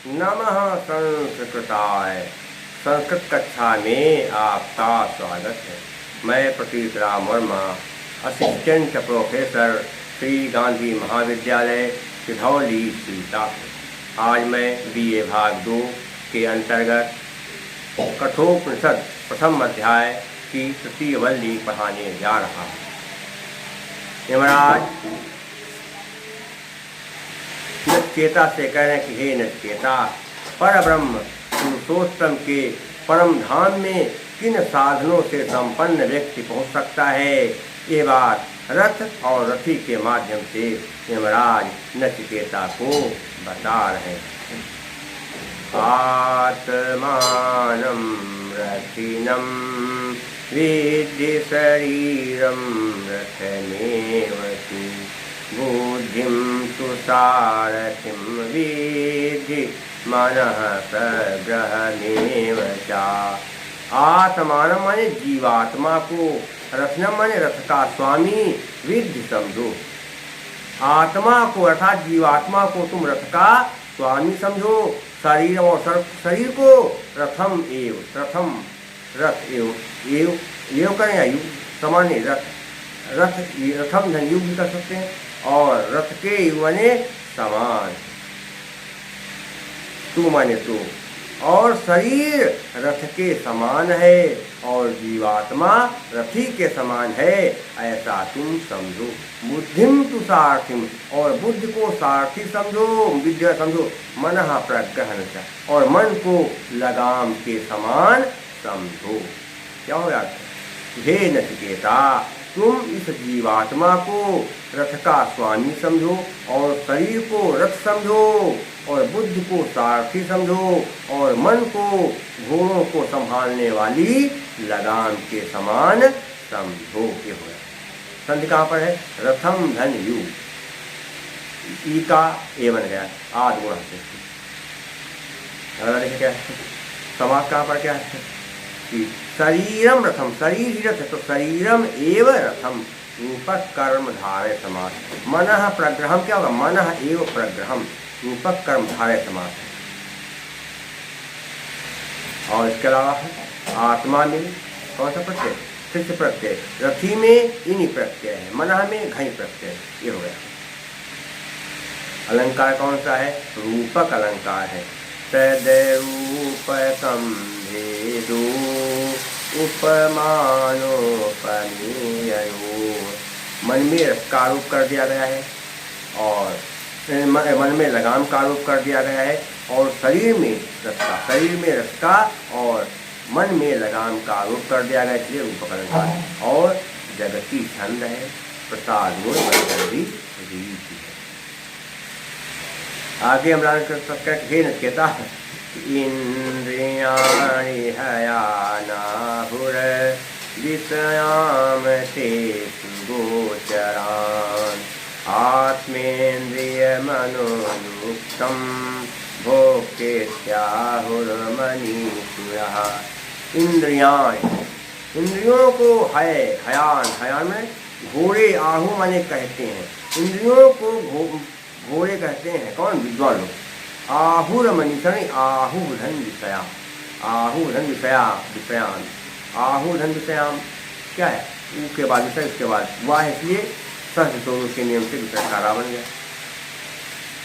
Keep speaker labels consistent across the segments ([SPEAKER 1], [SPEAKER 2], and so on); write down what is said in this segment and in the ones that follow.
[SPEAKER 1] नमः संस्कृताय। संस्कृत कक्षा में आपका स्वागत है। मैं प्रतीत राम वर्मा, असिस्टेंट प्रोफेसर, श्री गांधी महाविद्यालय, सिधौली, सीतापुर। आज मैं BA भाग 2 के अंतर्गत कठोपनिषद प्रथम अध्याय की तृतीय वल्ली पढ़ाने जा रहा हूँ। यमराज नचिकेता से कह रहे हैं कि हे नचिकेता, पर ब्रह्म पुरुषोत्तम के परम धाम में किन साधनों से संपन्न व्यक्ति पहुंच सकता है, ये बात रथ और रथी के माध्यम से यमराज नचिकेता को बता रहे हैं। आत्मानं रथिनं विद्धि शरीरं रथमेव तु बुद्धिं तु सारथिं विद्धि मनः प्रग्रहमेव च। आत्मानं माने जीवात्मा को, रथनम माने रथ का स्वामी, विद्धि समझो। आत्मा को अर्थात जीवात्मा को तुम रथ का स्वामी समझो। शरीर और शरीर को रथम एव, प्रथम रथ एव करें या युग सामान्य रथ रथम धन युग भी कर सकते हैं, और रथ के युग माने समान, तू माने तू, और शरीर रथ के समान है और जीवात्मा रथी के समान है, ऐसा तुम समझो। बुद्धिम तु सारथिम, और बुद्धि को सारथी समझो, विद्या समझो। मनः प्रग्रहण, और मन को लगाम के समान समझो। क्या हो जाता है? हे नचिकेता, तुम इस जीवात्मा को रथ का स्वामी समझो, और शरीर को रथ समझो, और बुद्धि को सारथी समझो, और मन को घोड़ों को संभालने वाली लगाम के समान समझो। ये हो गया। संधि कहाँ पर है? रथम धन यु, ई का ए बन गया आद गुण से। अगला देखिए क्या है, समास कहाँ पर क्या है कि शरीरम रथम, शरीर ही रथ है, तो शरीरम एव रथम, रूपक कर्म धारय समास। मनः प्रग्रहम क्या होगा? मनः एव प्रग्रहम, रूपक कर्म धारय समास। और इसके अलावा आत्मा में कौन सा प्रत्यय? फिर प्रत्यय। रथी में इन्हीं प्रत्यय है, मनः में घई प्रत्यय। ये हो गया। अलंकार कौन सा है? रूपक अलंकार है। तद्रूपकं भेदो उपमानोपमेयो, मन में रस का आरोप कर दिया गया है, और मन में लगाम का आरोप कर दिया गया है, और शरीर में रस का, शरीर में रस का और मन में लगाम का आरोप कर दिया गया, इसलिए रूपक अलंकार है। और जगती छंद है, प्रसाद गुण रीति है। आगे हम राज कर सकते हैं। हे नचिकेता, इंद्रियाणि हयानाहुर विषयाम तेषु गोचरान् आत्मेन्द्रिय मनोयुक्तं भोक्तेत्याहुर्मनीषुरः। इंद्रियों को हयान में घोड़े, आहु माने कहते हैं। इंद्रियों को घोड़े कहते हैं कौन? विद्वान लोग। आहुर मनीषण, आहु धन विषया, आहु धन विषया, विषयान, आहु धन विषयाम क्या है? ऊ के बाद विषय, उसके बाद वाह, इसलिए सहस्त्र के नियम से विषय कारा बन गया।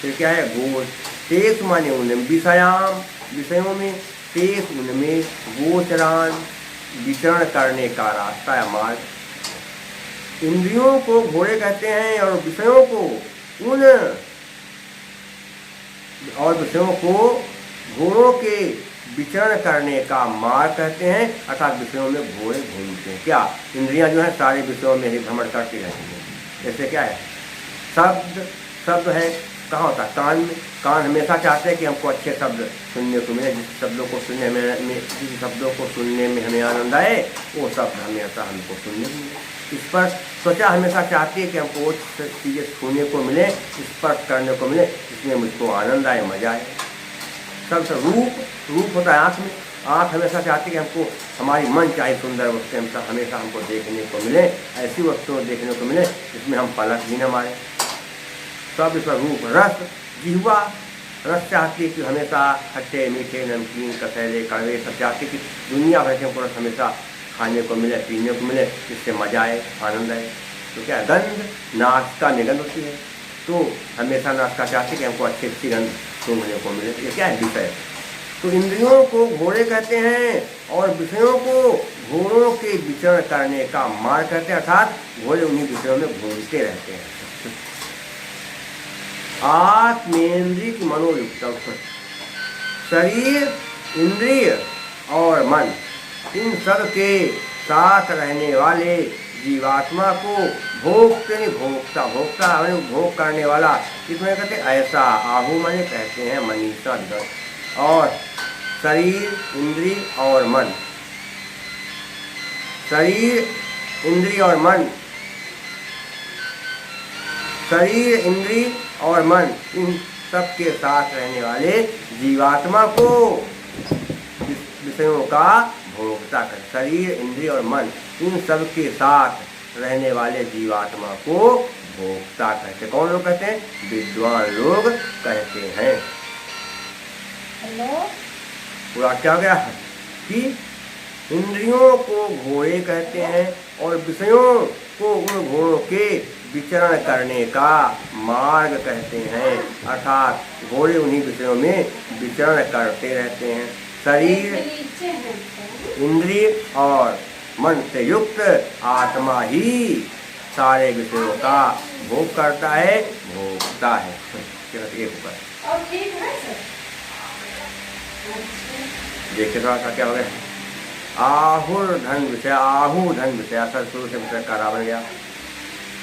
[SPEAKER 1] फिर क्या है? गोच, तेज माने उनमें, विषयाम विषयों में, तेज उनमें, गोचरान विचरण करने का रास्ता या मार्ग। इंद्रियों को घोड़े कहते हैं, और विषयों को विषयों को घोड़ों के विचरण करने का मार्ग कहते हैं, अर्थात विषयों में घोड़े घूमते हैं। क्या? इंद्रियां जो है सारे विषयों में ही भ्रमण करती रहती हैं। जैसे क्या है? शब्द है, कहाँ होता है? कान में। कान हमेशा चाहते हैं कि हमको अच्छे शब्द सुनने को मिले, जिस शब्दों को सुनने में हमें आनंद आए, वो शब्द हमेशा हमको सुनने को मिले। इस पर त्वचा हमेशा चाहती है कि हमको वो चीज़ें छूने को मिले, स्पर्श करने को मिले, इसमें मुझको आनंद आए, मजा आए। सबसे रूप होता है आँख में। आँख हमेशा चाहती है कि हमको हमारी मन चाहे सुंदर वस्तु हमेशा हमको देखने को मिले, ऐसी वस्तुएं देखने को मिले जिसमें हम पलक भी न मारे। सब इसका रूप। रस, जिह्वा, रस चाहती है कि हमेशा खट्टे मीठे नमकीन कसैले कड़वे सब चाहती कि दुनिया भर के हमको रस हमेशा खाने को मिले पीने को मिले, जिससे मजा आए आनंद आए। तो क्या गंध नाक का निगंध होती है, तो हमेशा नाक का चाहती कि हमको अच्छी अच्छी गंध सूंघने को मिले। ये क्या है विषय। तो इंद्रियों को घोड़े कहते हैं और विषयों को घोड़ों के विचरण करने का मार्ग कहते हैं, अर्थात घोड़े उन्हीं विषयों में घूमते रहते हैं। आत्मेंद्रिय की मनोयुक्त शरीर इंद्रिय और मन इन सब के साथ रहने वाले जीवात्मा को भोक्ते भोक्ता भोक्ता भोग करने वाला इसमें कहते ऐसा आहु माने कहते हैं मनीषा विद्वान। और शरीर इंद्रिय और मन, शरीर इंद्रिय और मन, शरीर इंद्रिय और मन इन सब के साथ रहने वाले जीवात्मा को विषयों का भोक्ता कर। शरीर इंद्रिय और मन इन सब के साथ रहने वाले जीवात्मा को भोक्ता कहते। कौन लोग कहते हैं? विद्वान लोग कहते हैं। पूरा क्या हो गया कि इंद्रियों को घोड़े कहते हैं और विषयों को उन घोड़ों के विचरण करने का मार्ग कहते हैं, अर्थात घोड़े उन्हीं विषयों में विचरण करते रहते हैं। शरीर इंद्रिय और मन से युक्त आत्मा ही सारे विषयों का भोग करता है, भोगता है। देखिए थोड़ा सा क्या हो गया, आहुर धन विषय, आहु धन विषय, शुरू से विषय कारा बन गया।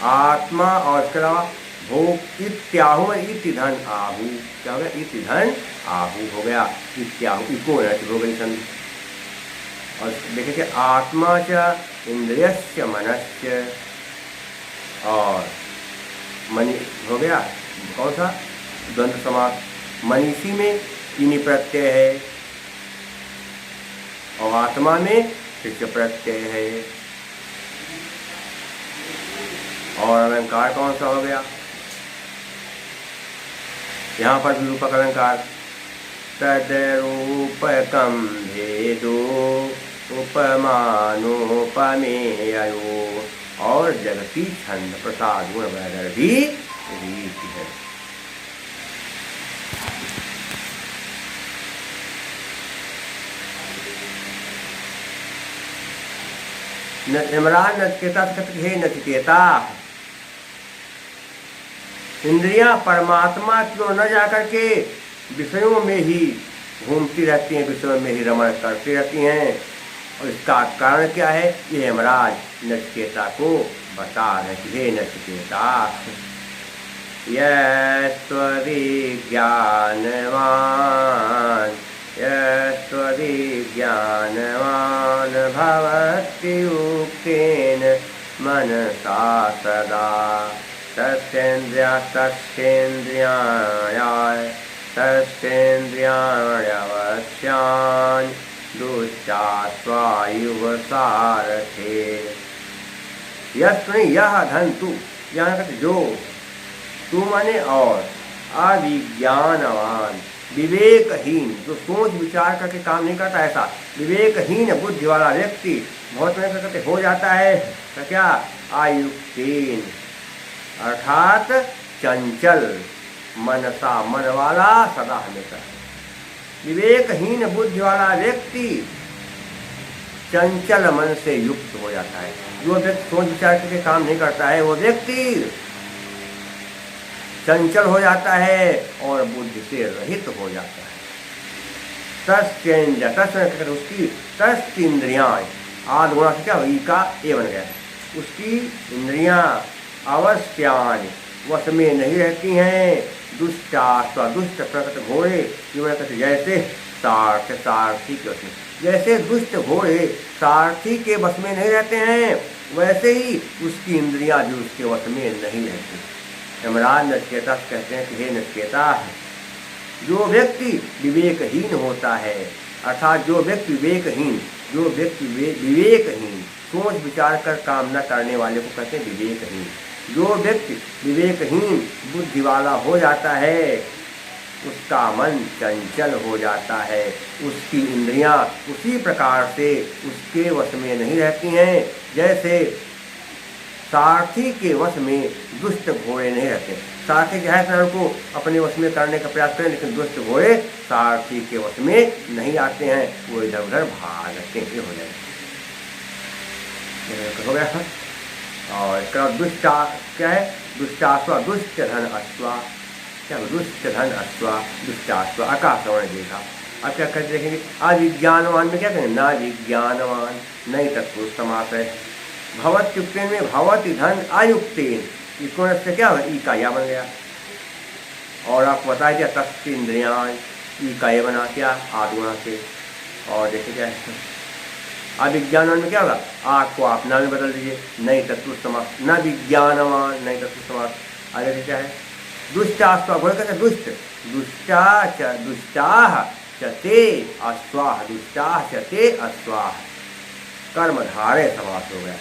[SPEAKER 1] आत्मा और इसके अलावा भोग इत्याहु इति धन आहु, क्या हो गया? इति धन आहु हो गया, इत्याहु इको हो गई संधि। और देखिए कि आत्मा च इंद्रियस्य मनस्य और मनी हो गया कौन सा? द्वंद्व समास। मनीषी में इनी प्रत्यय है और आत्मा में शिष्य प्रत्यय है। और अलंकार कौन सा हो गया? यहाँ पर विरूपक अलंकार तद्रूपकम भेदो उपमानोपमेयो और जगती छंद प्रसाद गुण वगैरह भी रीति है। यमराज नचिकेता से कहते हे नचिकेता, इंद्रियां परमात्मा की ओर न जाकर के विषयों में ही घूमती रहती हैं, विषयों में ही रमण करती रहती हैं। और इसका कारण क्या है? ये यमराज नचिकेता को बता रहे कि हे नचिकेता, यस्त्वविज्ञानवान् भवत्युक्तेन मनसा सदा तस्तेन्द्रियाण्यवश्यान् दुश्चास्वायुवसारथे। यह धन तू, यहाँ कहते जो, तू माने और, अविज्ञानवान विवेकहीन, जो सोच विचार करके काम नहीं करता, ऐसा विवेकहीन बुद्धि वाला व्यक्ति बहुत में कहते हो जाता है। तो क्या? आयुक्तेन अर्थात चंचल मनसा, मन वाला सदा हमेशा। विवेकहीन बुद्धि वाला व्यक्ति चंचल मन से युक्त हो जाता है। जो व्यक्ति सोच विचार करके काम नहीं करता है वो व्यक्ति चंचल हो जाता है और बुद्धि से रहित हो जाता है। तस्तेन्द्रिय, तस् उसकी तस्तीन्द्रियां, आद गुणा से क्या हुई का ए बन गया, उसकी इंद्रियां अवश्यान वश में नहीं रहती हैं। दुष्टास्वा, दुष्ट प्रकट घोड़े जैसे सारथी के वश में, जैसे दुष्ट घोड़े सारथी के वश में नहीं रहते हैं, वैसे ही उसकी इंद्रियां भी उसके वश में नहीं रहती। यमराज नचिकेता कहते हैं कि हे नचिकेता, जो व्यक्ति विवेकहीन होता है, अर्थात जो व्यक्ति विवेकहीन, सोच विचार कर काम न करने वाले को कहते हैं विवेकहीन। जो व्यक्ति विवेकहीन बुद्धि वाला हो जाता है उसका मन चंचल हो जाता है, उसकी इंद्रियां उसी प्रकार से उसके वश में नहीं रहती हैं जैसे सारथी के वश में दुष्ट घोड़े नहीं रहते। सारथी जो है स्वयं को अपने वश में करने का प्रयास करें, लेकिन दुष्ट घोड़े सारथी के वश में नहीं आते हैं, वो इधर उधर भागते हैं। हो जाए हो गया। और इसका दुष्टा क्या है? दुष्टाश्वा, दुष्ट धन अश्वा, क्या दुष्ट धन अश्वा, दुष्टाश्वा, आकाशवाणी देखा। अब क्या करते देखेंगे? अविज्ञानवान में क्या कहेंगे? ना विज्ञानवान नहीं तत्पुरुष समास है। भवत्युक्तेन में भवति धन अयुक्तेन, इसको से क्या होगा? ई का या बन गया। और आपको बताया क्या? तस्य इंद्रियान, ई का ये बना क्या? आदगुणा से। और देखिए क्या है अविज्ञानवान में क्या होगा? आग को आप ना में बदल दीजिए, नहीं तत्पुरुष समास, न विज्ञानवान नहीं तत्पुरुष समास। आगे क्या है? दुष्टास्वा, बोल कहते दुष्ट, दुष्टा च दुष्टाह चते अस्वाह, दुष्टाह चते अस्वाह, कर्मधारय समास हो गया।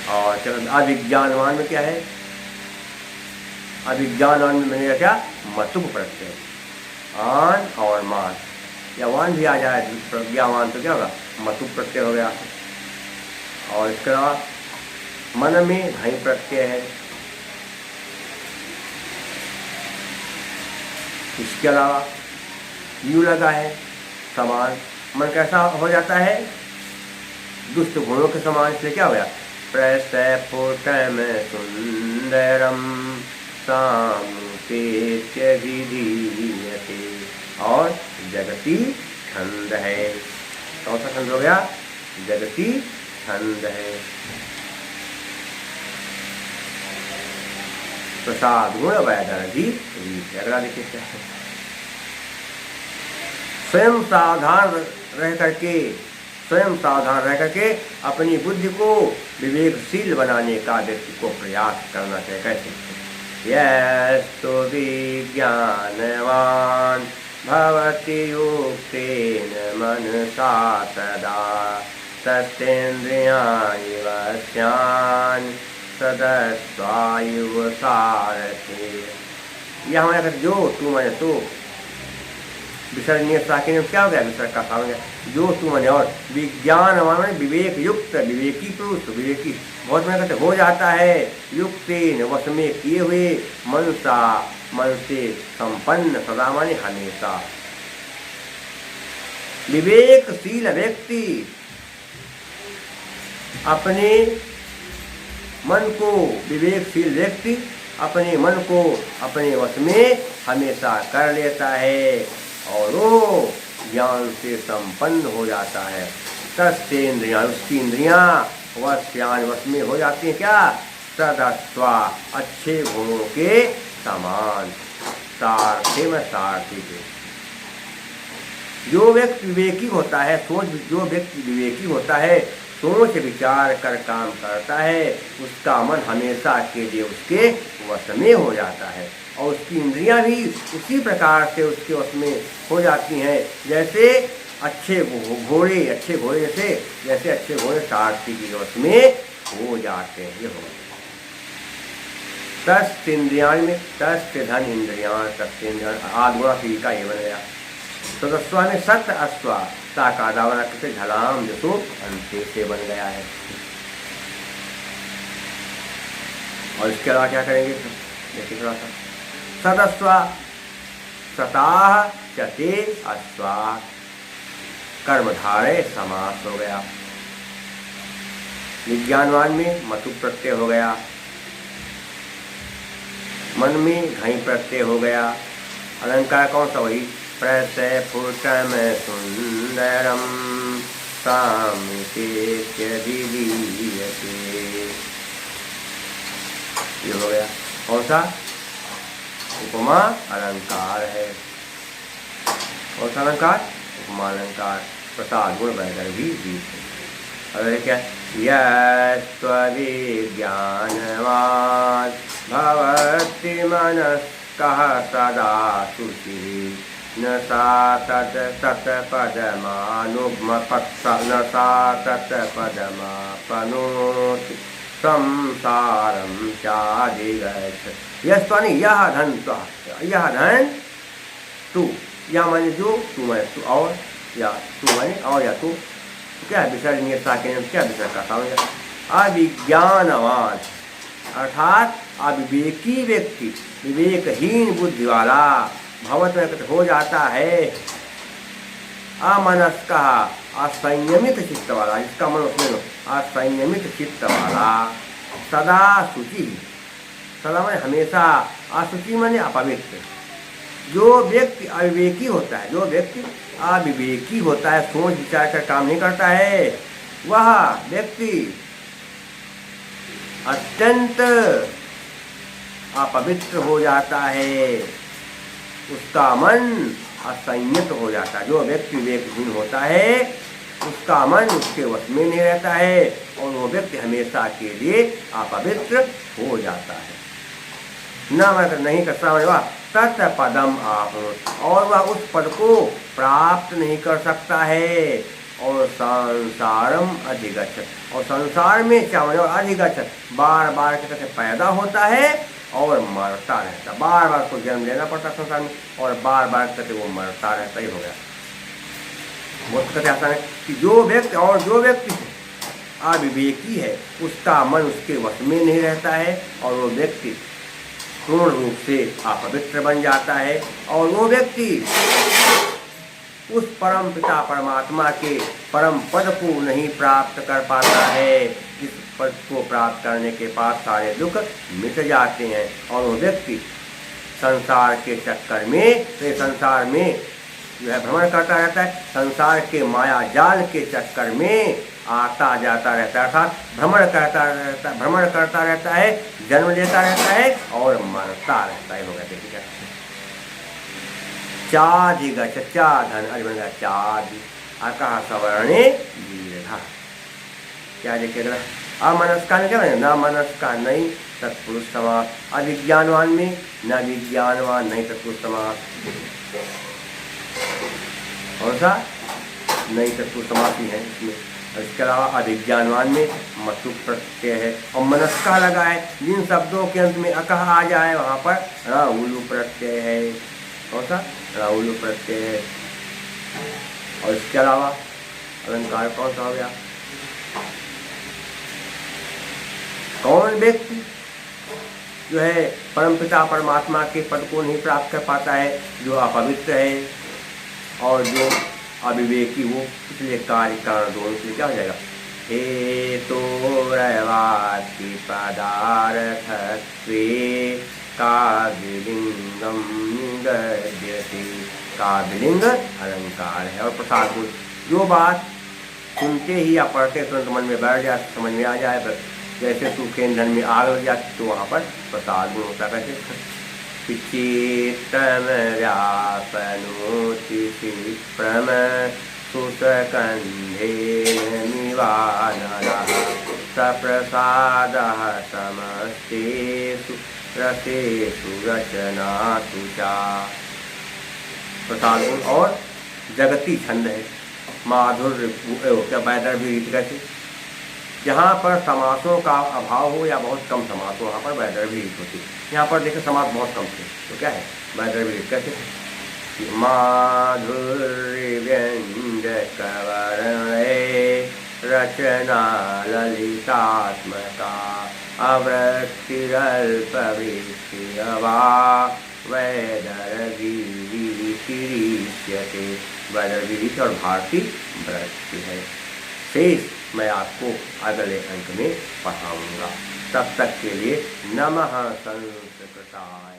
[SPEAKER 1] और चलो अविज्ञानवान में क्या है? अविज्ञानवान में मैंने क्या? मतुप प्रत्यय, आन और मान, या वान भी आ जाए प्रज्ञावान तो क्या होगा? मतुप प्रत्यय हो गया। और इसके अलावा मन में घई प्रत्यय है। इसके अलावा यू लगा है समान, मन कैसा हो जाता है? दुष्ट घोड़ों के समान। इसलिए क्या हो गया? प्रसपुटम सुंदरम सामुपेत्य विधीयते, और जगती छंद है। कौन सा छंद हो गया? जगती छंद है। प्रसाद गुण वैदर्भी रीत। अगला देखिए क्या है? स्वयं सावधान रह करके, स्वयं सावधान रह करके अपनी बुद्धि को विवेकशील बनाने का व्यक्ति को प्रयास करना चाहिए। कैसे? यस्तु विज्ञानवान भवति युक्तेन मनसा सदा तस्तेन्द्रियाणि वश्यान् सदस्वायुव सारथे। यह हमारे जो तू मैंने तो विसर्जनीय साके में क्या हो गया? विसर्ग का सामने जो तू मैंने, और विज्ञान हमारे विवेक युक्त, विवेकी पुरुष, विवेकी बहुत में कहते हो जाता है, युक्तेन वश में किए हुए, मनसा मन से संपन्न, सदा माने हमेशा। विवेकशील व्यक्ति अपने मन को, विवेकशील व्यक्ति अपने मन को अपने वश में हमेशा कर लेता है और वो ज्ञान से संपन्न हो जाता है। तस्तेन्द्रियां, उसकी इंद्रियां वश्यान वश में हो जाती हैं। क्या? सदस्वा, अच्छे गुणों के समान, सारथी में सारथी के। जो व्यक्ति विवेकी होता है, जो व्यक्ति विवेकी होता है, सोच विचार कर काम करता है, उसका मन हमेशा के लिए उसके वश में हो जाता है और उसकी इंद्रियां भी उसी प्रकार से उसके वश में हो जाती हैं जैसे अच्छे घोड़े, जैसे अच्छे घोड़े सारथी के वश में हो जाते हैं। ये हो तस्त इंद्रियाण में तस्त धन इंद्रियाण, तस्त इंद्रियाण आदगुणा का ये बन गया। सदस्वा में सत अस्वा साकादावना से झलाम जसो अंते से बन गया है। और इसके अलावा क्या करेंगे? देखिए थोड़ा सा, सदस्वा सताह चते अस्वा, कर्मधारय समास हो गया। विज्ञानवान में मतु प्रत्यय हो गया, मन में घई प्रत्यय हो गया। अलंकार कौन सा? वही प्रसफुटम सुंदरम सामिपेत्य विधीयते, ये हो गया। कौन सा? उपमा अलंकार है। कौन सा अलंकार? उपमा अलंकार। प्रसाद गुण वैदर्भी भी। अगर क्या? यस्त्वविज्ञानवान् भवति मनस्कः सदा शुचिः न सा तत्पदमापनोति। संसारम चाधिगच्छत्। यस तो नहीं, यह धन तो, यह धन तू, या माने जो, तू माने तू, और या तू माने और या तू, क्या है विसर्जनीय साके, क्या विसर्ग करता हूँ। अविज्ञानवान अर्थात अविवेकी व्यक्ति, विवेकहीन बुद्धि वाला, भवत में हो जाता है। अमनस्का असंयमित चित्त वाला, इसका मन उसमें असंयमित चित्त वाला, सदा शुचि, सदा माने हमेशा, असुचि माने अपवित्र। जो व्यक्ति अविवेकी होता है, जो व्यक्ति अविवेकी होता है, सोच विचार कर काम नहीं करता है, वह व्यक्ति अत्यंत अपवित्र हो जाता है, उसका मन असंयत हो जाता है। जो व्यक्ति विवेकहीन होता है उसका मन उसके वश में नहीं रहता है और वो व्यक्ति हमेशा के लिए अपवित्र हो जाता है। न मैं नहीं कर समझवा तत्पदम आप, और वह उस पद को प्राप्त नहीं कर सकता है। और संसारम अधिगच्छत्, और संसार में क्या और अधिगच्छत्, बार बार कहते पैदा होता है और मरता रहता, बार बार को जन्म लेना पड़ता संसार में और बार बार कहते वो मरता रहता ही हो गया। वो कहते आसान है कि जो व्यक्ति अविवेकी है उसका मन उसके वश में नहीं रहता है और वो व्यक्ति पूर्ण रूप से अपवित्र बन जाता है और वो व्यक्ति उस परम पिता परमात्मा के परम पद को नहीं प्राप्त कर पाता है, जिस पद को प्राप्त करने के बाद सारे दुख मिट जाते हैं। और वो व्यक्ति संसार के चक्कर में, तो संसार में जो है भ्रमण करता रहता है, संसार के माया जाल के चक्कर में आता जाता रहता है, अर्थात भ्रमण करता रहता है, जन्म लेता रहता है और मरता रहता है। हो गया देखिए चाधिगच्छत्, चा धन बन चाधि, अकः सवर्णे दीर्घ। क्या लिखेगा अमनस्का में क्या बने, न मनस्का नहीं तत्पुरुष समास, अविज्ञानवान में न विज्ञानवान नहीं तत्पुरुष समास। कौन सा नहीं तत्पुरुष समास ही है इसमें। इसके अलावा अभिज्ञानवान में मतु प्रत्यय है और मनस्का लगा है, जिन शब्दों के अंत में अकह आ जाए वहाँ पर राहुलु प्रत्यय है। कौन सा राहुलु प्रत्यय है। और इसके अलावा अलंकार कौन सा हो गया, कौन व्यक्ति जो है परमपिता परमात्मा के पद को नहीं प्राप्त कर पाता है, जो अपवित्र है और जो अविवेकी, वो इसलिए कार्य कारण दोनों से क्या हो जाएगा। हे तो रवाति पदार्थत्वे काव्यलिंगम निगद्यते, काव्यलिंग अलंकार है। और प्रसाद गुण, जो बात सुनते ही या पढ़ते तुरंत मन में बैठ जाए, समझ में आ जाए, जैसे सूखे ईंधन में आग लग जाती तो वहाँ पर प्रसाद गुण होता है। चित्तम व्यापनोति क्षिप्रम सुतकन्धेन निवानरः सप्रसादः समस्तेषु रसेषु रचनातु च। प्रसाद गुण और जगती छंद है, माधुर्य क्या वैदर्भी रीति कैसे, जहाँ पर समासों का अभाव हो या बहुत कम समास हो वहाँ पर वैदर्भी रीति होती है। यहाँ पर देखिए समास बहुत कम थे तो क्या है वैदर्भी रीति कैसे, माधुर्य व्यंजक वर्णे रचना ललितात्मका अवृत्तिरल्पवृत्तिरवा वैदर्भी रीतिरिच्यते। वैदर्भी रीति और भारती वृत्ति है। शेष मैं आपको अगले अंक में पढ़ाऊंगा। तब तक के लिए नमः संस्कृताय।